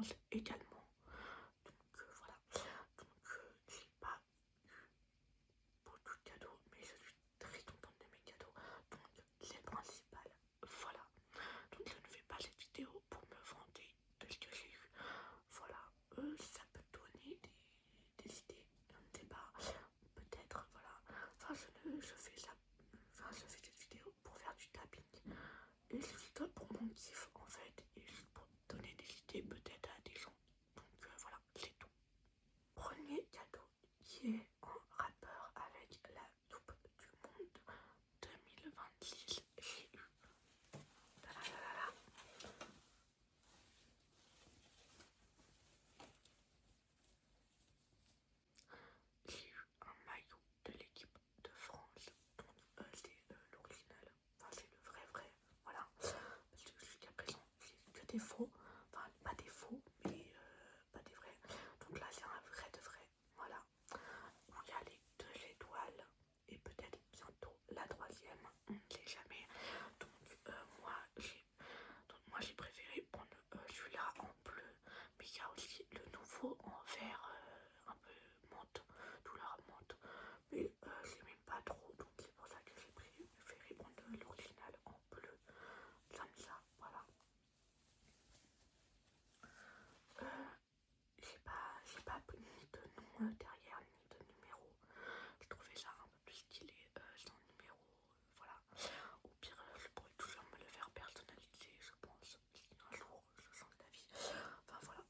France également. Donc voilà. Donc j'ai pas eu beaucoup de cadeaux, mais je suis très contente de mes cadeaux. Donc c'est le principal. Voilà. Donc je ne fais pas cette vidéo pour me vanter de ce que j'ai eu. Voilà. Ça peut donner des idées. Je ne sais pas. Peut-être. Voilà. Enfin je fais ça. Enfin je fais cette vidéo pour faire du tapping. Et juste pour mon kiff en fait. Et juste pour donner des idées peut-être à des gens. Donc voilà, c'est tout. Premier cadeau qui est en rapport avec la Coupe du Monde 2026. J'ai eu j'ai eu un maillot de l'équipe de France. Donc c'est l'original. Enfin c'est le vrai. Voilà. Parce que jusqu'à présent j'ai que des faux. Enfin pas des faux mais pas des vrais. Donc là c'est un vrai de vrai. Voilà. Où il y a les 2 étoiles et peut-être bientôt la 3e, on ne sait jamais. Donc moi j'ai préféré prendre celui-là en bleu, mais il y a aussi le nouveau en vert un peu menthe, couleur menthe, mais je l'aime pas trop, donc c'est pour ça que j'ai préféré prendre l'original en bleu, comme ça, voilà. J'ai pas ni de nom derrière, ni de numéro. Je trouvais ça un peu plus stylé sans numéro. Voilà. Au pire, je pourrais toujours me le faire personnaliser, je pense. Si un jour je change d'avis. Enfin voilà.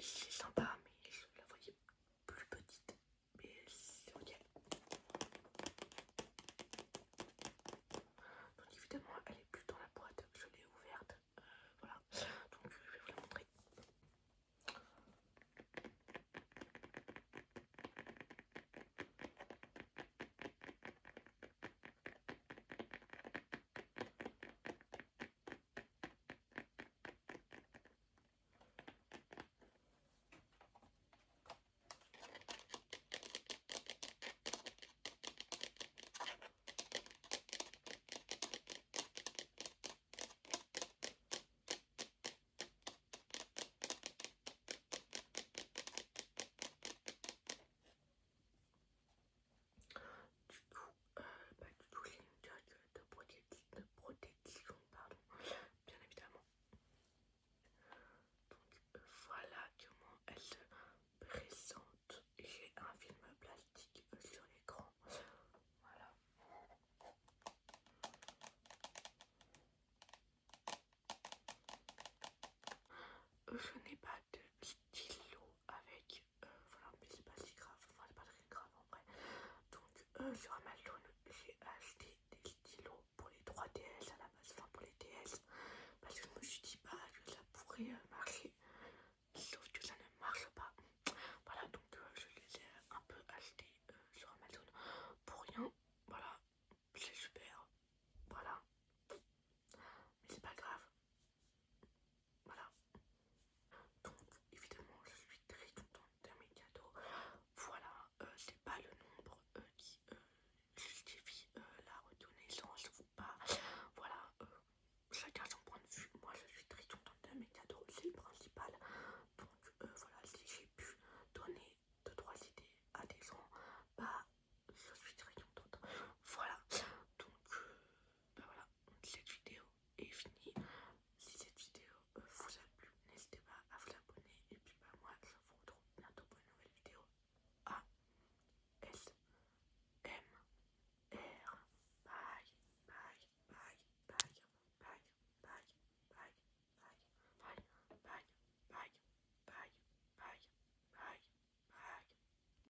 c'est sympa, mais je la voyais plus petite. Mais c'est ok. Donc évidemment, elle est plus dans la boîte. Je l'ai ouverte. Voilà. Donc je vais vous la montrer. Du coup, j'ai une toque de protection, pardon, bien évidemment. Donc voilà comment elle se présente. J'ai un film plastique sur l'écran. Voilà. Je n'ai pas de stylo avec, voilà, mais c'est pas si grave, enfin c'est pas très grave en vrai. Donc sur